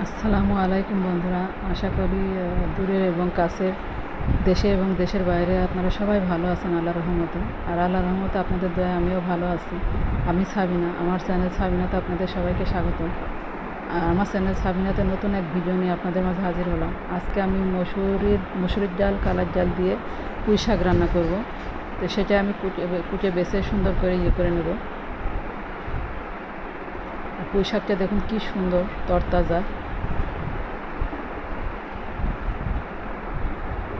আসসালামু আলাইকুম বন্ধুরা, আশা করি দূরের এবং কাছের, দেশে এবং দেশের বাইরে আপনারা সবাই ভালো আছেন আল্লাহর রহমতে। আর আল্লাহর রহমতে আপনাদের দয়ায় আমিও ভালো আছি। আমি সাবিনা, আমার চ্যানেল সাবিনাতে আপনাদের সবাইকে স্বাগত। আর আমার চ্যানেল সাবিনাতে নতুন এক ভিডিও নিয়ে আপনাদের মাঝে হাজির হলাম। আজকে আমি মসুরির ডাল, কালার ডাল দিয়ে পুঁই শাক রান্না করব। তো সেটা আমি কুটে বেছে সুন্দর করে করে নেব। পুঁই শাকটা দেখুন কি সুন্দর তরতাজা,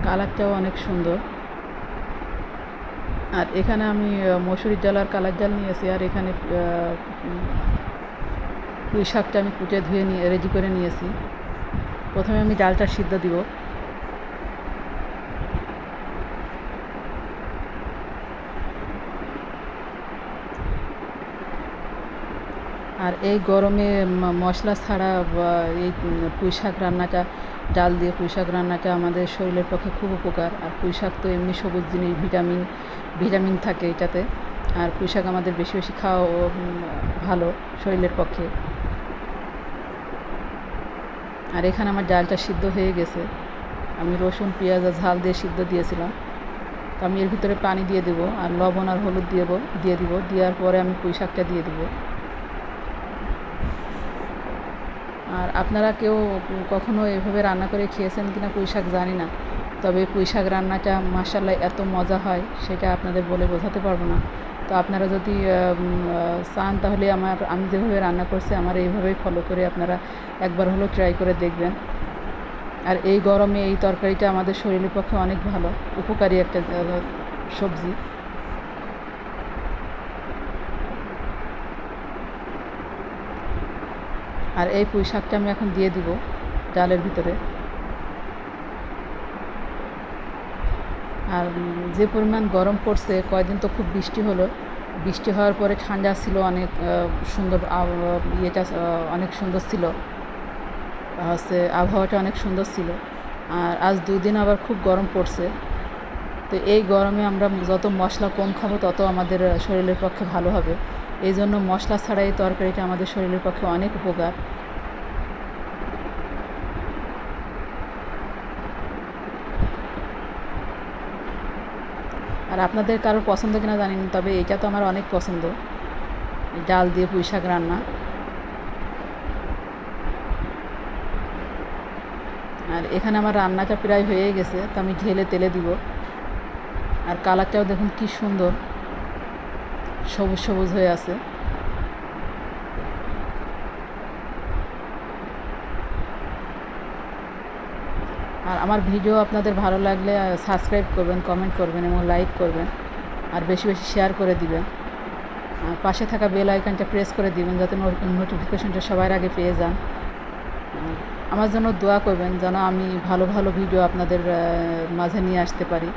কালারটাও অনেক সুন্দর। আর এখানে আমি মসুরির ডাল আর কালার ডাল নিয়েছি। আর এখানে পুঁই শাকটা আমি কুটে ধুয়ে নিয়ে রেডি করে নিয়েছি। প্রথমে আমি ডালটা সিদ্ধ দিব। আর এই গরমে মশলা ছাড়া এই পুঁই শাক রান্নাটা, ডাল দিয়ে পুঁই শাক রান্নাটা আমাদের শরীরের পক্ষে খুব উপকার। আর পুঁই শাক তো এমনি সবুজ জিনিস, ভিটামিন থাকে এটাতে। আর পুঁই শাক আমাদের বেশি বেশি খাওয়া ভালো শরীরের পক্ষে। আর এখানে আমার ডালটা সিদ্ধ হয়ে গেছে। আমি রসুন, পেঁয়াজ আর ঝাল দিয়ে সিদ্ধ দিয়েছিলাম। তো আমি এর ভিতরে পানি দিয়ে দেবো, আর লবণ আর হলুদ দিয়ে দিব। দেওয়ার পরে আমি পুঁই শাকটা দিয়ে দেবো। আর আপনারা কেউ কখনো এভাবে রান্না করে খেয়েছেন কিনা পুঁই শাক জানি না, তবে পুঁই শাক রান্নাটা মাশাআল্লাহ এত মজা হয় সেটা আপনাদের বলে বোঝাতে পারবো না। তো আপনারা যদি চান তাহলে আমি যেভাবে রান্না করছি আমার এইভাবেই ফলো করে আপনারা একবার হলেও ট্রাই করে দেখবেন। আর এই গরমে এই তরকারিটা আমাদের শরীরের পক্ষে অনেক ভালো, উপকারী একটা সবজি। আর এই পুঁই শাকটা আমি এখন দিয়ে দিব ডালের ভিতরে। আর যে পরিমাণ গরম পড়ছে, কয়দিন তো খুব বৃষ্টি হলো। বৃষ্টি হওয়ার পরে ঠান্ডা ছিল, অনেক সুন্দর, ইয়েটা অনেক সুন্দর ছিল, আবহাওয়াটা অনেক সুন্দর ছিল। আর আজ দুদিন আবার খুব গরম পড়ছে। তো এই গরমে আমরা যত মশলা কম খাবো তত আমাদের শরীরের পক্ষে ভালো হবে। এই জন্য মশলা ছাড়া এই তরকারিটা আমাদের শরীরের পক্ষে অনেক উপকার। আর আপনাদের কারোর পছন্দ কিনা জানি না, তবে এটা তো আমার অনেক পছন্দ, ডাল দিয়ে পুঁই শাক রান্না। আর এখানে আমার রান্নাটা প্রায় হয়ে গেছে, তো আমি ঢেলে তেলে দিব। আর কালারটাও দেখুন কি সুন্দর, সবুজ সবুজ হয়ে আছে। আর আমার ভিডিও আপনাদের ভালো লাগলে সাবস্ক্রাইব করবেন, কমেন্ট করবেন এবং লাইক করবেন। আর বেশি বেশি শেয়ার করে দিবেন। আর পাশে থাকা বেল আইকনটা প্রেস করে দিবেন যাতে নোটিফিকেশনটা সবার আগে পেয়ে যান। আমার জন্য দোয়া করবেন যেন আমি ভালো ভালো ভিডিও আপনাদের মাঝে নিয়ে আসতে পারি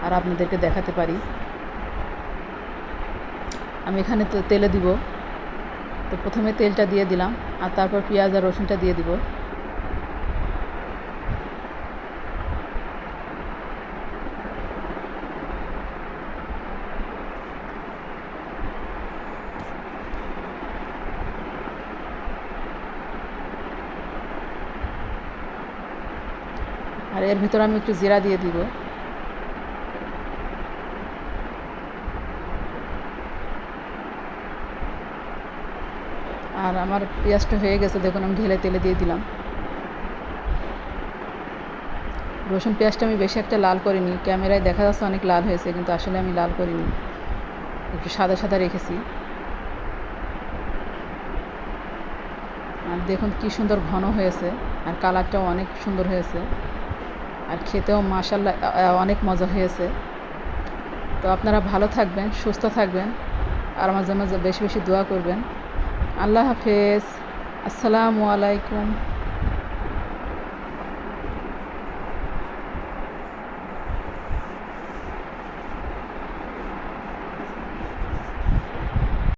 আর আপনাদেরকে দেখাতে পারি। আমি এখানে তো তেলে দিব। তো প্রথমে তেলটা দিয়ে দিলাম, আর তারপর পেঁয়াজ আর রসুনটা দিয়ে দিব। আর এর ভিতরে আমি একটু জিরা দিয়ে দিব। আর আমার পেঁয়াজটা হয়ে গেছে, দেখুন আমি ঢেলে তেলে দিয়ে দিলাম। রসুন পেঁয়াজটা আমি বেশি একটা লাল করিনি, ক্যামেরায় দেখা যাচ্ছে অনেক লাল হয়েছে, কিন্তু আসলে আমি লাল করিনি, একটু সাদা সাদা রেখেছি। আর দেখুন কি সুন্দর ঘন হয়েছে, আর কালারটাও অনেক সুন্দর হয়েছে, আর খেতেও মাশাআল্লাহ অনেক মজা হয়েছে। তো আপনারা ভালো থাকবেন, সুস্থ থাকবেন, আর আমার জন্য বেশি বেশি দোয়া করবেন। আল্লাহ হাফেজ, আসসালামু আলাইকুম।